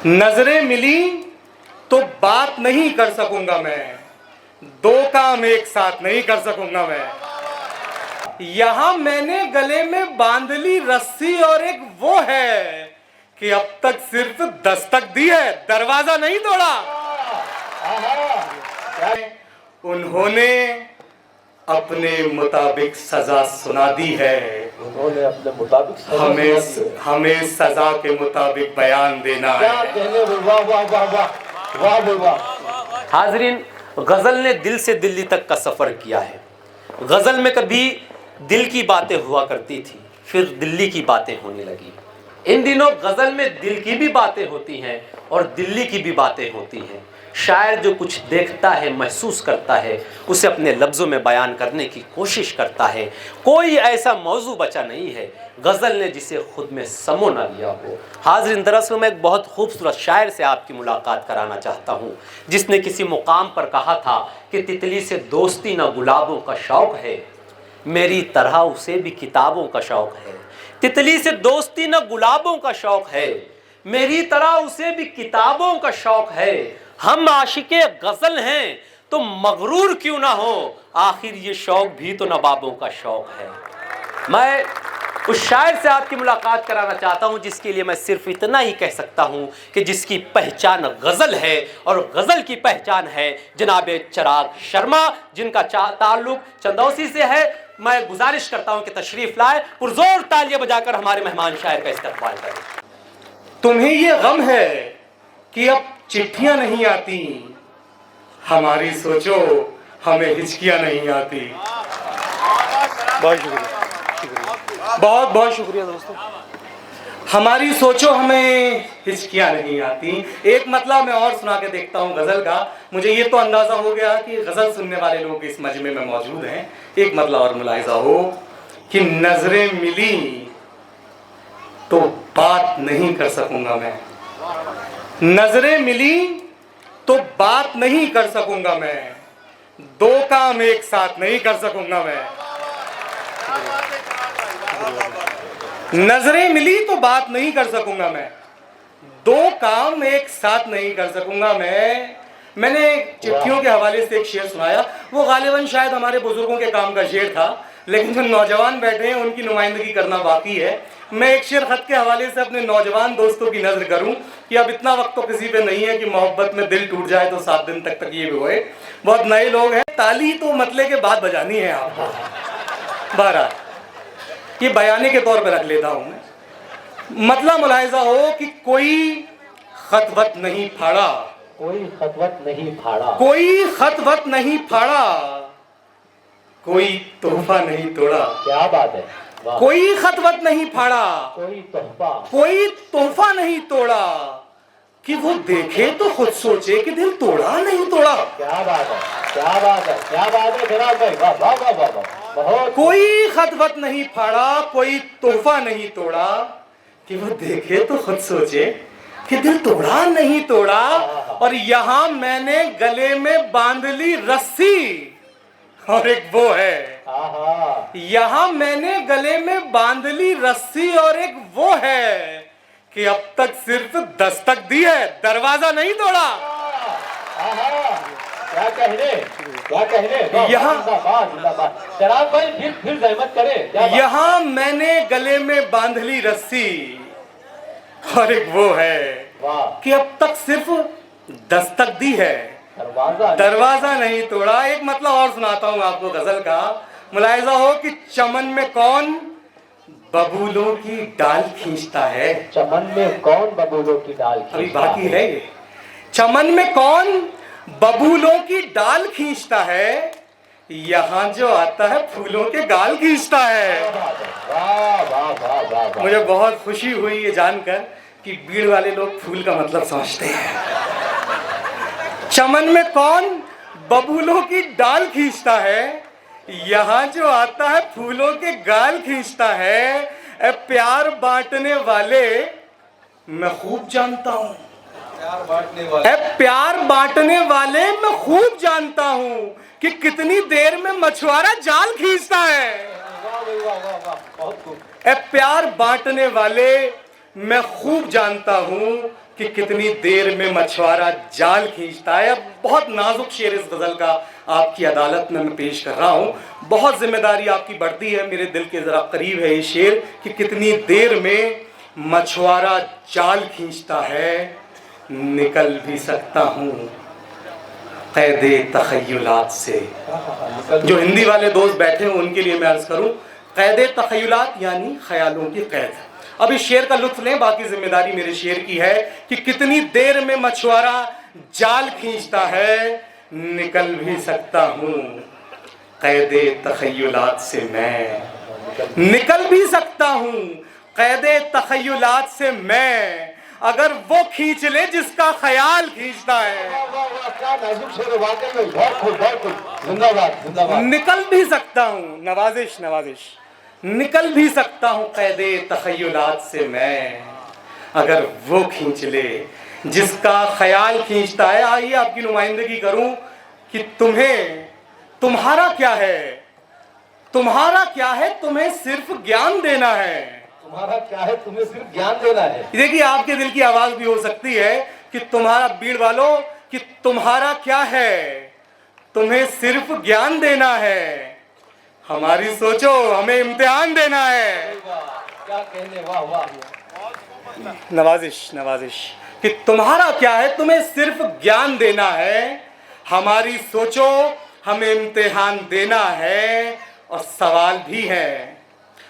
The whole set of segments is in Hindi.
नजरें मिली तो बात नहीं कर सकूंगा मैं, दो काम एक साथ नहीं कर सकूंगा मैं। यहां मैंने गले में बांध ली रस्सी और एक वो है कि अब तक सिर्फ दस्तक दी है, दरवाजा नहीं तोड़ा। उन्होंने अपने मुताबिक सजा सुना दी है, उन्होंने अपने मुताबिक हमें सजा के मुताबिक बयान देना है। वाह वाह वाह वाह वाह वाह। हाजरीन, गज़ल ने दिल से दिल्ली तक का सफ़र किया है। गज़ल में कभी दिल की बातें हुआ करती थी, फिर दिल्ली की बातें होने लगी। इन दिनों गज़ल में दिल की भी बातें होती हैं और दिल्ली की भी बातें होती हैं। शायर जो कुछ देखता है, महसूस करता है, उसे अपने लफ्ज़ों में बयान करने की कोशिश करता है। कोई ऐसा मौजू बचा नहीं है गज़ल ने जिसे खुद में समो ना लिया हो। हाज़रीन, दरअसल मैं एक बहुत खूबसूरत शायर से आपकी मुलाकात कराना चाहता हूँ, जिसने किसी मुकाम पर कहा था कि तितली से दोस्ती ना गुलाबों का शौक़ है, मेरी तरह उसे भी किताबों का शौक़ है। तितली से दोस्ती ना गुलाबों का शौक़ है, मेरी तरह उसे भी किताबों का शौक़ है। हम आशिके गज़ल हैं तो मगरूर क्यों ना हो, आखिर ये शौक़ भी तो नवाबों का शौक़ है। मैं उस शायर से आपकी मुलाकात कराना चाहता हूं जिसके लिए मैं सिर्फ इतना ही कह सकता हूं कि जिसकी पहचान गज़ल है और गज़ल की पहचान है जनाब चिराग शर्मा, जिनका ताल्लुक चंदौसी से है। मैं गुजारिश करता हूं कि तशरीफ़ लाए, पुरजोर तालियां बजाकर हमारे मेहमान शायर का इस्तकबाल करें। तुम्हें ये गम है कि अब चिट्ठियां नहीं आती, हमारी सोचो हमें हिचकियां नहीं आती। बहुत शुक्रिया, बहुत बहुत शुक्रिया दोस्तों। हमारी सोचो हमें हिचकियां नहीं आती। एक मतलब मैं और सुना के देखता हूँ गज़ल का। मुझे ये तो अंदाज़ा हो गया कि गज़ल सुनने वाले लोग इस मजमे में मौजूद हैं। एक मतलब और मुलाहिज़ा हो कि नजरें मिली तो बात नहीं कर सकूंगा मैं, नजरें मिली तो बात नहीं कर सकूंगा मैं, दो काम एक साथ नहीं कर सकूंगा मैं। नजरें मिली तो बात नहीं कर सकूंगा मैं, दो काम एक साथ नहीं कर सकूंगा मैं। मैंने चिट्ठियों के हवाले से एक शेर सुनाया, वो गालिबन शायद हमारे बुजुर्गों के काम का शेर था, लेकिन जो नौजवान बैठे हैं उनकी नुमाइंदगी करना बाकी है। मैं एक शेर खत के हवाले से अपने नौजवान दोस्तों की नजर करूं कि अब इतना वक्त तो किसी पे नहीं है कि मोहब्बत में दिल टूट जाए तो 7 दिन तक ये भी होए। बहुत नए लोग हैं, ताली तो मतले के बाद बजानी है आपको। बहरहाल ये बयाने के तौर पर रख लेता हूं मैं। मतलब मुलाहिजा हो कि कोई खतवत नहीं फाड़ा, कोई खतवत नहीं फाड़ा, कोई खतवत नहीं फाड़ा, कोई तोहफा नहीं तोड़ा। क्या बात है, कोई खतवत नहीं फाड़ा, कोई तोहफा नहीं तोड़ा, कि वो देखे तो खुद सोचे कि दिल तोड़ा नहीं तोड़ा। क्या बात है, क्या बात है, क्या बात है जनाब भाई, वाह वाह वाह वाह बहुत। कोई खतवत नहीं फाड़ा, कोई तोहफा नहीं तोड़ा, कि वो देखे तो खुद सोचे कि दिल तोड़ा नहीं तोड़ा। और यहाँ मैंने गले में बांध ली रस्सी और एक वो है, यहाँ मैंने गले में बांध ली रस्सी और एक वो है कि अब तक सिर्फ दस्तक दी है, दरवाजा नहीं तोड़ा। क्या कहने, क्या कहने। यहाँ शराब भाई फिर जहमत करे। यहाँ मैंने गले में बांध ली रस्सी और एक वो है कि अब तक सिर्फ दस्तक दी है, दरवाजा नहीं तोड़ा। एक मतलब और सुनाता हूँ आपको गजल का। मुलाहिजा हो कि चमन में कौन बबूलों की डाल खींचता है, चमन में कौन बबूलों की डाल खींचता है, अभी बाकी है ये। चमन में कौन बबूलों की डाल खींचता है, यहाँ जो आता है फूलों के गाल खींचता है। वाह वाह वाह वाह। मुझे बहुत खुशी हुई ये जानकर कि बीड़ वाले लोग फूल का मतलब समझते हैं। चमन में कौन बबूलों की डाल खींचता है, यहाँ जो आता है फूलों के गाल खींचता है। ए प्यार बांटने वाले मैं खूब जानता हूँ, प्यार बांटने वाले मैं खूब जानता हूँ कि कितनी देर में मछुआरा जाल खींचता है। प्यार बांटने वाले मैं खूब जानता हूँ कि कितनी देर में मछुआरा जाल खींचता है। अब बहुत नाजुक शेर इस गज़ल का आपकी अदालत में मैं पेश कर रहा हूँ। बहुत जिम्मेदारी आपकी बढ़ती है, मेरे दिल के ज़रा करीब है ये शेर कि कितनी देर में मछुआरा जाल खींचता है, निकल भी सकता हूँ क़ैदे तख़य्युलात से। जो हिंदी वाले दोस्त बैठे हैं उनके लिए मैं अर्ज़ करूँ, क़ैदे तख़य्युलात यानी ख्यालों की क़ैद। अब इस शेर का लुत्फ़ लें, बाकी जिम्मेदारी मेरे शेर की है कि कितनी देर में मछुआरा जाल खींचता है, निकल भी सकता हूँ क़ैदे तख़य्युलात से मैं। निकल भी सकता हूँ क़ैदे तख़य्युलात से मैं, अगर वो खींच ले जिसका ख्याल खींचता है। क्या नाजुक शेर है वाकई में, बहुत खूब बहुत खूब, जिंदाबाद जिंदाबाद। निकल भी सकता हूँ, नवाजिश नवाजिश, निकल भी सकता हूँ क़ैदे तख़य्युलात से मैं, अगर वो खींच ले जिसका ख्याल खींचता है। आइए आपकी नुमाइंदगी करूं कि तुम्हारा क्या है, तुम्हारा क्या है, तुम्हें सिर्फ ज्ञान देना है। तुम्हारा क्या है, तुम्हें सिर्फ ज्ञान देना है। देखिए आपके दिल की आवाज भी हो सकती है कि तुम्हारा, बीड़ वालों, कि तुम्हारा क्या है, तुम्हें सिर्फ ज्ञान देना है। हमारी सोचो, हमें इम्तिहान देना है। क्या कहने, वाह वाह। नवाजिश नवाजिश कि तुम्हारा क्या है, तुम्हें सिर्फ ज्ञान देना है। हमारी सोचो, हमें इम्तिहान देना है। और सवाल भी है,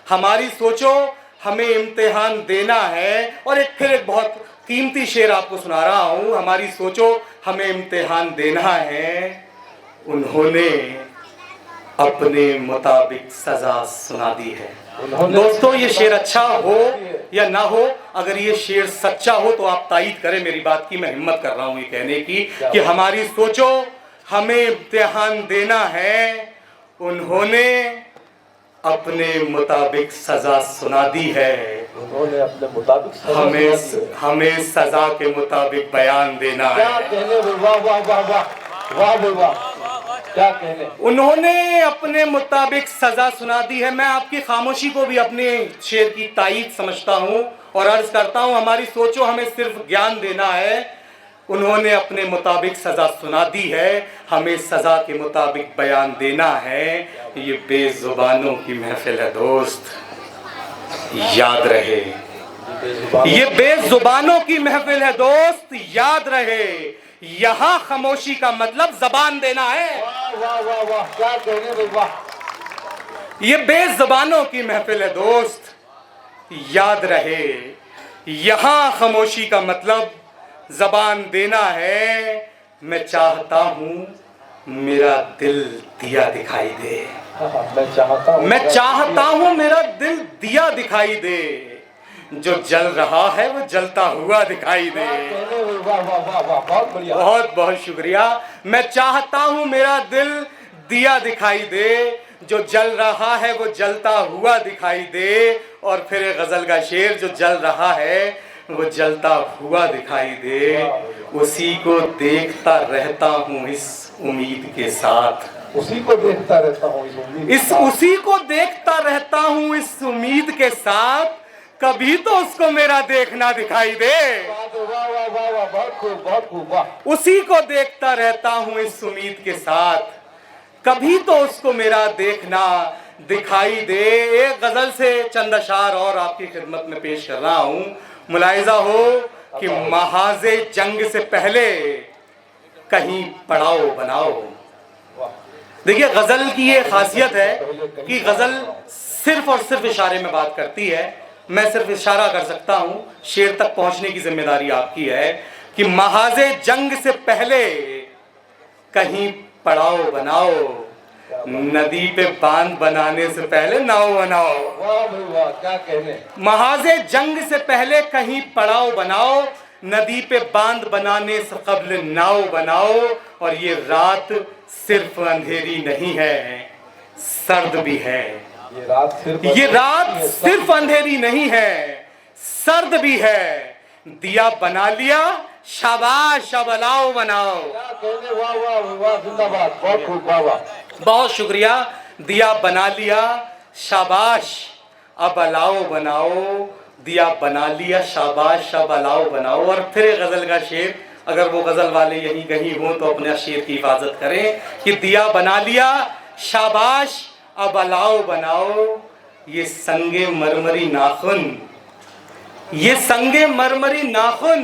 हमारी सोचो, हमें इम्तिहान देना है। और फिर एक बहुत कीमती शेर आपको सुना रहा हूँ। हमारी सोचो, हमें इम्तिहान देना है। उन्होंने अपने मुताबिक सजा सुना दी है। दोस्तों ये शेर अच्छा हो या ना हो, अगर ये शेर सच्चा हो तो आप तायीद करें मेरी बात की। मैं हिम्मत कर रहा हूँ ये कहने की कि हमारी सोचो, हमें इम्तिहान देना है। उन्होंने अपने मुताबिक सजा सुना दी है। उन्होंने अपने मुताबिक हमें सजा के मुताबिक बयान देना है। क्या कहने, वाह वाह वाह वाह वाह वाह, क्या कहने। उन्होंने अपने मुताबिक सजा सुना दी है। मैं आपकी खामोशी को भी अपने शेर की तायीद समझता हूँ और अर्ज करता हूँ, हमारी सोचो, हमें सिर्फ ज्ञान देना है। उन्होंने अपने मुताबिक सजा सुना दी है, हमें सजा के मुताबिक बयान देना है। ये बेजुबानों की महफिल है दोस्त, याद रहे। ये बेजुबानों की महफिल है दोस्त, याद रहे। यहाँ खामोशी का मतलब जबान देना है। वाह वाह वाह वाह, क्या कहने, वाह। ये बेजुबानों की महफिल है दोस्त, याद रहे। यहाँ खामोशी का मतलब जबान देना है। मैं चाहता हूँ मेरा दिल दिया दिखाई दे। मैं चाहता हूँ मेरा दिल दिया दिखाई दे। जो जल रहा है वो जलता हुआ दिखाई दे। बहुत बहुत शुक्रिया। मैं चाहता हूँ मेरा दिल दिया दिखाई दे, जो जल रहा है वो जलता हुआ दिखाई दे। और फिर गजल का शेर, जो जल रहा है वो जलता हुआ दिखाई दे, उसी को देखता रहता हूँ इस उम्मीद के साथ। उसी को देखता रहता हूँ इस उम्मीद, उसी को देखता रहता हूँ इस उम्मीद के साथ, कभी तो उसको मेरा देखना दिखाई दे। वाह वाह वाह वाह, बहुत खूब बहुत खूब, वाह। उसी को देखता रहता हूँ इस उम्मीद के साथ, कभी तो उसको मेरा देखना दिखाई दे। एक गजल से चंद अशार और आपकी खिदमत में पेश कर रहा हूँ। मुलाहिजा हो कि महाज़े जंग से पहले कहीं पड़ाव बनाओ। देखिए गजल की ये खासियत है कि गजल सिर्फ और सिर्फ इशारे में बात करती है। मैं सिर्फ इशारा कर सकता हूँ, शेर तक पहुंचने की जिम्मेदारी आपकी है। कि महाज़े जंग से पहले कहीं पड़ाव बनाओ, नदी पे बांध बनाने से पहले नाव बनाओ। वाह भाई वाह, क्या कहने। महाज़े जंग से पहले कहीं पड़ाव बनाओ, नदी पे बांध बनाने से कब्ल नाव बनाओ। और ये रात सिर्फ अंधेरी नहीं है, सर्द भी है। ये रात सिर्फ अंधेरी नहीं है, सर्द भी है। दिया बना लिया, शाबाश, अब अलाव बनाओ। क्या कहने, वाह वाह वाह, जिंदाबाद, बहुत खूब, वाह वाह। बहुत शुक्रिया। दिया बना लिया, शाबाश, अब अलाव बनाओ। दिया बना लिया शाबाश अब अलाओ बनाओ। और फिर गज़ल का शेर, अगर वो गज़ल वाले यहीं कहीं हों तो अपने शेर की हिफाजत करें कि दिया बना लिया शाबाश अब अलाओ बनाओ। ये संगे मरमरी नाखून, ये संगे मरमरी नाखून,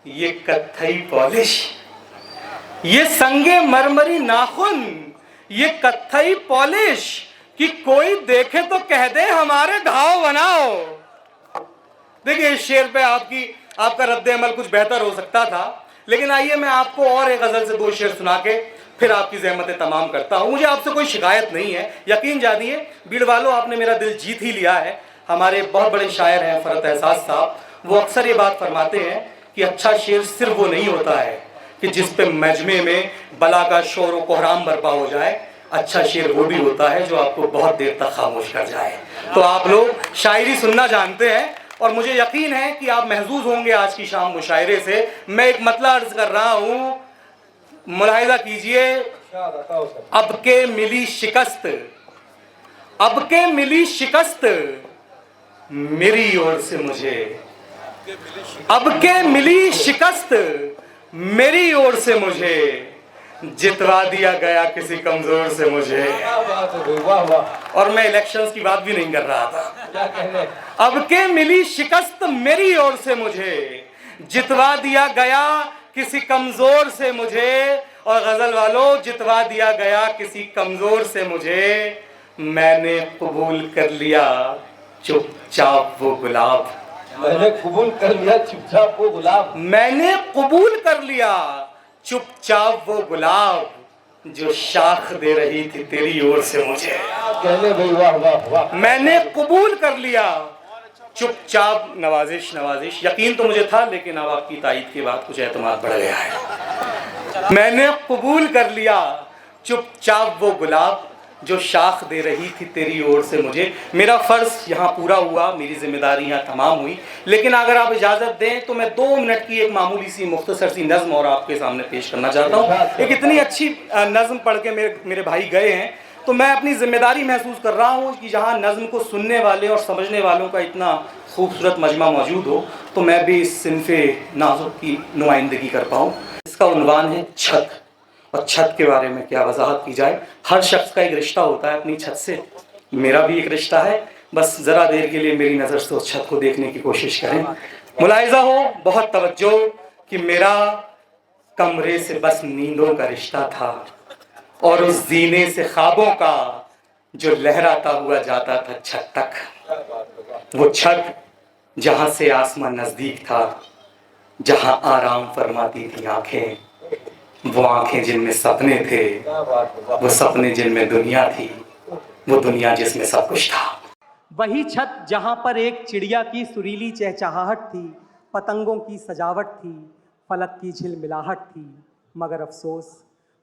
ये कत्थई पॉलिश, ये संगे मरमरी नाखून, ये कत्थई पॉलिश, कि कोई देखे तो कह दे हमारे घाव बनाओ। देखिए इस शेर पे आपका रद्द अमल कुछ बेहतर हो सकता था, लेकिन आइए मैं आपको और एक गज़ल से 2 शेर सुना के फिर आपकी ज़हमतें तमाम करता हूँ। मुझे आपसे कोई शिकायत नहीं है, यकीन जानिए भीड़ वालों, आपने मेरा दिल जीत ही लिया है। हमारे बहुत बड़े शायर हैं फ़रत एहसास साहब, वो अक्सर ये बात फरमाते हैं कि अच्छा शेर सिर्फ वो नहीं होता है कि जिस पे मजमे में बला का शोर व कोहराम बर्पा हो जाए, अच्छा शेर वो भी होता है जो आपको बहुत देर तक खामोश कर जाए। तो आप लोग शायरी सुनना जानते हैं और मुझे यकीन है कि आप महजूज होंगे आज की शाम मुशायरे से। मैं एक मतला अर्ज कर रहा हूँ, मुलाहिजा कीजिए। अब के मिली शिकस्त, अब के मिली शिकस्त मेरी ओर से मुझे, अब के मिली शिकस्त मेरी ओर से मुझे, जितवा दिया गया किसी कमजोर से मुझे। वाह वाह। और मैं इलेक्शंस की बात भी नहीं कर रहा था। अब के मिली शिकस्त मेरी ओर से मुझे, जितवा दिया गया किसी कमजोर से मुझे। और गजल वालों, जितवा दिया गया किसी कमजोर से मुझे, मैंने कबूल कर लिया चुपचाप वो गुलाब, मैंने कबूल कर लिया चुपचाप वो गुलाब, मैंने कबूल कर लिया चुपचाप वो गुलाब, जो शाख दे रही थी तेरी ओर से मुझे। कहने भाई वाह वाह वाह। मैंने कबूल कर लिया चुपचाप, नवाजिश नवाजिश, यकीन तो मुझे था लेकिन अब आपकी तायीद के बाद कुछ एतमाद बढ़ गया है। मैंने कबूल कर लिया चुपचाप वो गुलाब, जो शाख दे रही थी तेरी ओर से मुझे। मेरा फ़र्ज़ यहाँ पूरा हुआ, मेरी जिम्मेदारी यहाँ तमाम हुई, लेकिन अगर आप इजाज़त दें तो मैं 2 मिनट की एक मामूली सी मुख्तसर सी नज़्म और आपके सामने पेश करना चाहता हूँ। एक इतनी अच्छी नज़्म पढ़ के मेरे भाई गए हैं, तो मैं अपनी जिम्मेदारी महसूस कर रहा हूँ कि जहाँ नज़्म को सुनने वाले और समझने वालों का इतना खूबसूरत मजमा मौजूद हो, तो मैं भी इस सिनफ़े नाज़ुक की नुमाइंदगी कर पाऊँ। इसका उन्वान है छत। और छत के बारे में क्या वजाहत की जाए, हर शख्स का एक रिश्ता होता है अपनी छत से, मेरा भी एक रिश्ता है। बस ज़रा देर के लिए मेरी नज़र से उस छत को देखने की कोशिश करें। मुलाहिज़ा हो, बहुत तवज्जो, कि मेरा कमरे से बस नींदों का रिश्ता था, और उस जीने से ख्वाबों का जो लहराता हुआ जाता था छत तक। वो छत जहाँ से आसमां नज़दीक था, जहाँ आराम फरमाती थी आँखें, वो आंखें जिनमें सपने थे, वो सपने जिनमें दुनिया थी, वो दुनिया जिसमें सब कुछ था। वही छत जहाँ पर एक चिड़िया की सुरीली चहचहाहट थी, पतंगों की सजावट थी, फलक की झिलमिलाहट थी। मगर अफसोस,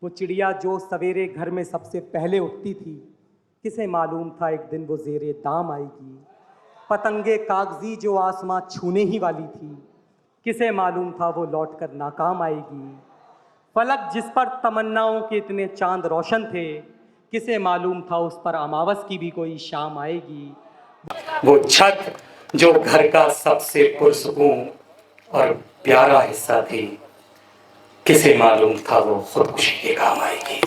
वो चिड़िया जो सवेरे घर में सबसे पहले उठती थी, किसे मालूम था एक दिन वो ज़ेरे दाम आएगी। पतंगे कागजी जो आसमां छूने ही वाली थी, किसे मालूम था वो लौटकर नाकाम आएगी। फलक जिस पर तमन्नाओं के इतने चांद रोशन थे, किसे मालूम था उस पर अमावस की भी कोई शाम आएगी। वो छत जो घर का सबसे पुरसुकून और प्यारा हिस्सा थी, किसे मालूम था वो खुदकुशी के काम आएगी।